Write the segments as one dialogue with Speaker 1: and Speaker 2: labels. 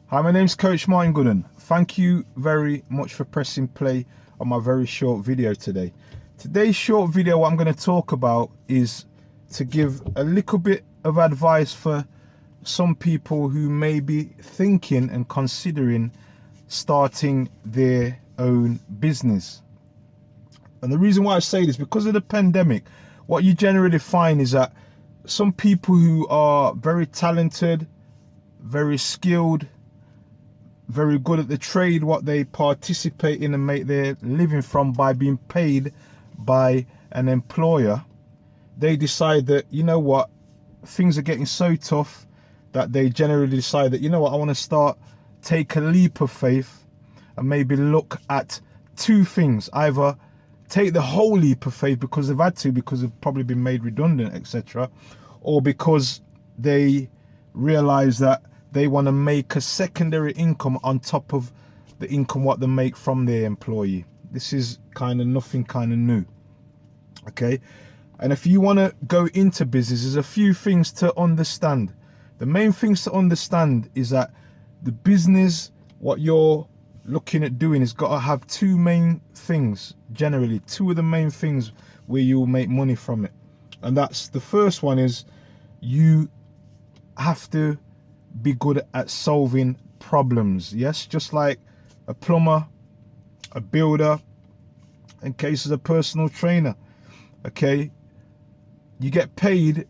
Speaker 1: Hi, my name's Coach Martin Gooden. Thank you very much for pressing play on my very short video today. Today's short video, what I'm going to talk about is to give a little bit of advice for some people who may be thinking and considering starting their own business. And the reason why I say this, because of the pandemic, what you generally find is that some people who are very talented, very skilled, very good at the trade, what they participate in and make their living from by being paid by an employer, they decide that, you know what, things are getting so tough that they generally decide that, you know what, I want to take a leap of faith and maybe look at two things. Either take the whole leap of faith because they've had to, because they've probably been made redundant, etc., or because they realize that they want to make a secondary income on top of the income what they make from their employee. This is kind of nothing kind of new. Okay. And if you want to go into business, there's a few things to understand. The main things to understand is that the business, what you're looking at doing, has got to have two main things, generally two of the main things where you'll make money from it. And that's, the first one is you have to be good at solving problems. Yes, just like a plumber, a builder, in case of a personal trainer. Okay, you get paid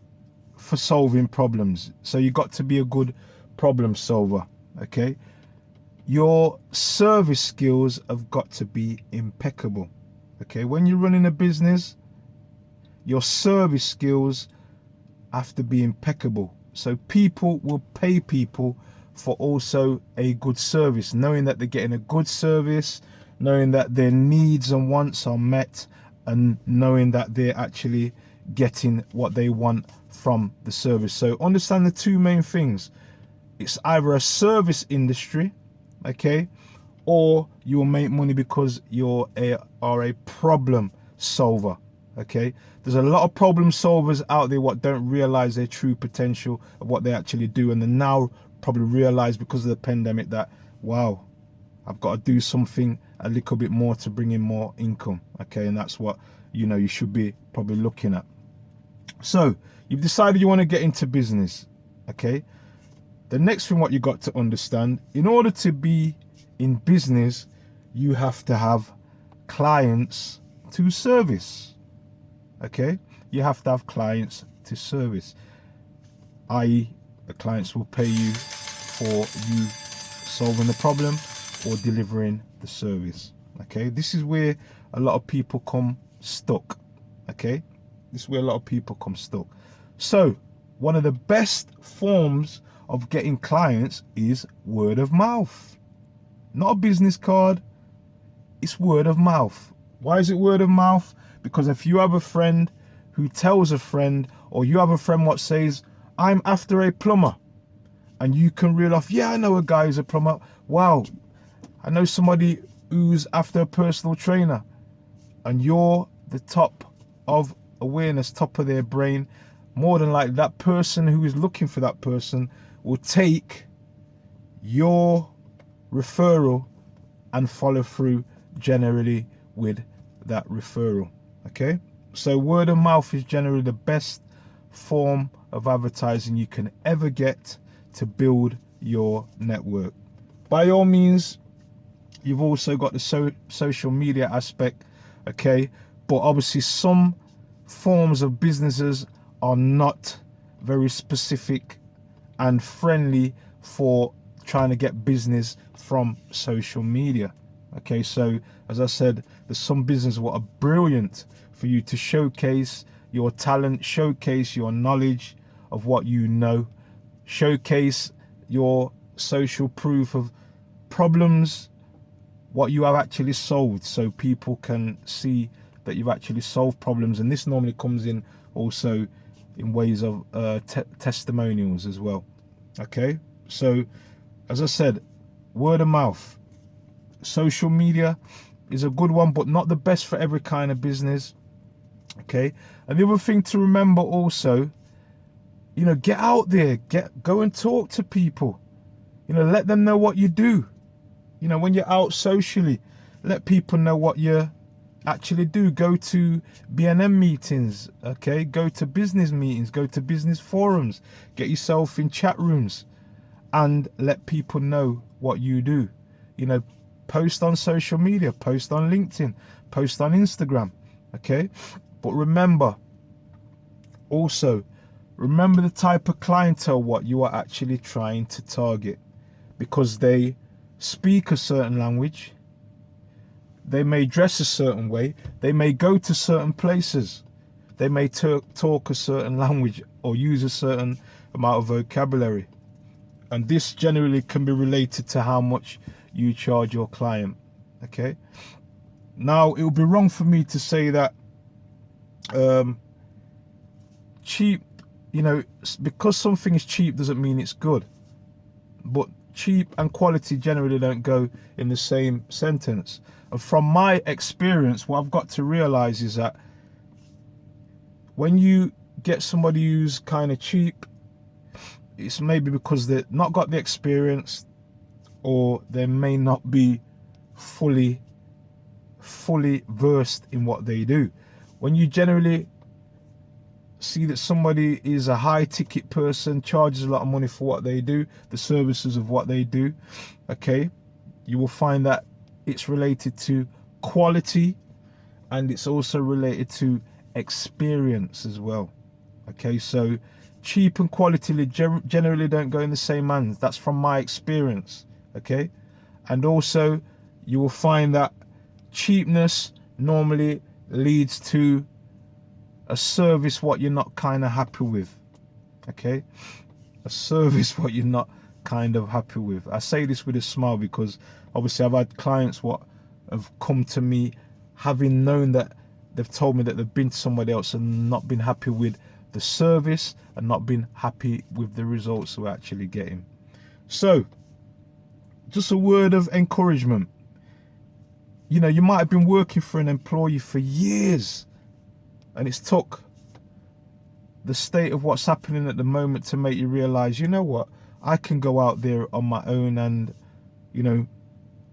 Speaker 1: for solving problems, so you got to be a good problem solver. Okay, your service skills have got to be impeccable. Okay, when you're running a business, your service skills have to be impeccable. So people will pay people for also a good service, knowing that they're getting a good service, knowing that their needs and wants are met, and knowing that they're actually getting what they want from the service. So understand the two main things. It's either a service industry, okay, or you will make money because you're a problem solver. Okay, there's a lot of problem solvers out there what don't realize their true potential of what they actually do, and they now probably realize because of the pandemic that, wow, I've got to do something a little bit more to bring in more income. Okay, and that's what, you know, you should be probably looking at. So you've decided you want to get into business. Okay, the next thing what you got to understand, in order to be in business, you have to have clients to service. Okay, you have to have clients to service, i.e. the clients will pay you for you solving the problem or delivering the service. Okay, this is where a lot of people come stuck. Okay, this is where a lot of people come stuck. So one of the best forms of getting clients is word of mouth. Not a business card, it's word of mouth. Why is it word of mouth? Because if you have a friend who tells a friend, or you have a friend what says, I'm after a plumber, and you can reel off, yeah, I know a guy who's a plumber. Wow, I know somebody who's after a personal trainer, and you're the top of awareness, top of their brain. More than likely, that person who is looking for that person will take your referral and follow through generally with that referral. Okay, so word of mouth is generally the best form of advertising you can ever get to build your network. By all means, you've also got the social media aspect. Okay, but obviously some forms of businesses are not very specific and friendly for trying to get business from social media. Okay, so as I said, there's some businesses what are brilliant for you to showcase your talent, showcase your knowledge of what you know, showcase your social proof of problems, what you have actually solved, so people can see that you've actually solved problems. And this normally comes in also in ways of testimonials as well. Okay, so as I said, word of mouth. Social media is a good one, but not the best for every kind of business. Okay, and the other thing to remember also, you know, get out there, go and talk to people. Let them know what you do. When you're out socially, let people know what you actually do. Go to B&M meetings, okay? Go to business meetings, go to business forums, get yourself in chat rooms, and let people know what you do. Post on social media, post on LinkedIn, post on Instagram, okay? But remember the type of clientele what you are actually trying to target, because they speak a certain language, they may dress a certain way, they may go to certain places, they may talk a certain language or use a certain amount of vocabulary, and this generally can be related to how much you charge your client. Okay, now it would be wrong for me to say that cheap, because something is cheap doesn't mean it's good, but cheap and quality generally don't go in the same sentence. And from my experience, what I've got to realize is that when you get somebody who's kind of cheap, it's maybe because they've not got the experience, or they may not be fully versed in what they do. When you generally see that somebody is a high ticket person, charges a lot of money for what they do, the services of what they do, okay, you will find that it's related to quality, and it's also related to experience as well. Okay, so cheap and quality generally don't go in the same hands. That's from my experience. Okay, and also you will find that cheapness normally leads to a service what you're not kind of happy with. Okay, a service what you're not kind of happy with. I say this with a smile because obviously I've had clients what have come to me having known that they've told me that they've been to somebody else and not been happy with the service and not been happy with the results we're actually getting. So just a word of encouragement. You might have been working for an employee for years, and it's took the state of what's happening at the moment to make you realize, you know what, I can go out there on my own and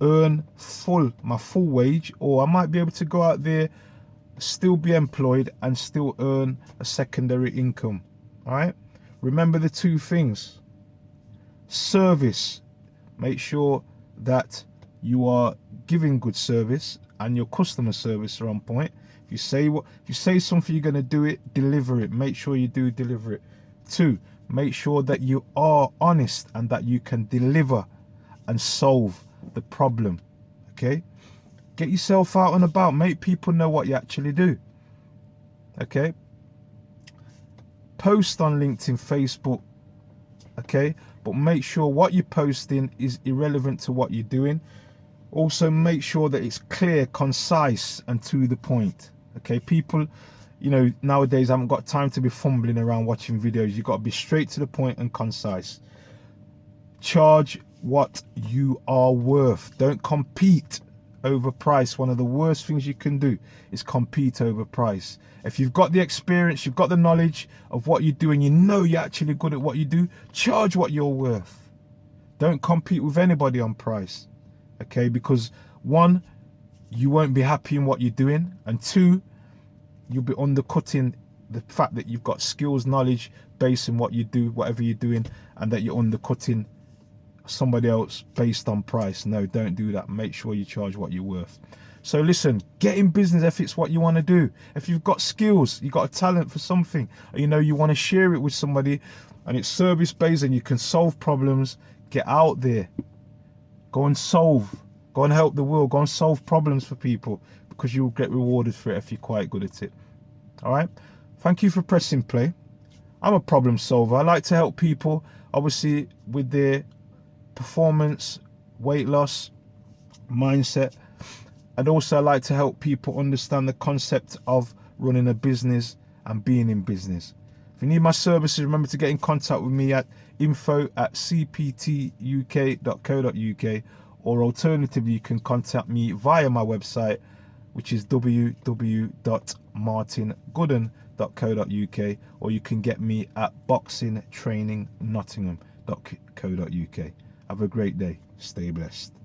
Speaker 1: earn my full wage, or I might be able to go out there, still be employed, and still earn a secondary income. All right, remember the two things. Service, make sure that you are giving good service and your customer service are on point. If you say something, you're going to do it, deliver it. Make sure you do deliver it. 2, make sure that you are honest and that you can deliver and solve the problem. Okay, get yourself out and about, make people know what you actually do. Okay, post on LinkedIn, Facebook, okay, but make sure what you're posting is irrelevant to what you're doing. Also make sure that it's clear, concise, and to the point. Okay, people nowadays haven't got time to be fumbling around watching videos. You've got to be straight to the point and concise. Charge what you are worth. Don't compete over price. One of the worst things you can do is compete over price. If you've got the experience, you've got the knowledge of what you do, and you're actually good at what you do, charge what you're worth. Don't compete with anybody on price. Okay, because 1, you won't be happy in what you're doing, and 2, you'll be undercutting the fact that you've got skills, knowledge based in what you do, whatever you're doing, and that you're undercutting somebody else based on price. No, don't do that. Make sure you charge what you're worth. So listen, get in business if it's what you want to do. If you've got skills, you've got a talent for something, you want to share it with somebody, and it's service based and you can solve problems, get out there. Go and help the world. Go and solve problems for people, because you'll get rewarded for it if you're quite good at it. All right. Thank you for pressing play. I'm a problem solver. I like to help people, obviously, with their performance, weight loss, mindset. And also I like to help people understand the concept of running a business and being in business. If you need my services, remember to get in contact with me at info@cptuk.co.uk, or alternatively you can contact me via my website, which is www.martingooden.co.uk, or you can get me at boxingtrainingnottingham.co.uk. Have a great day. Stay blessed.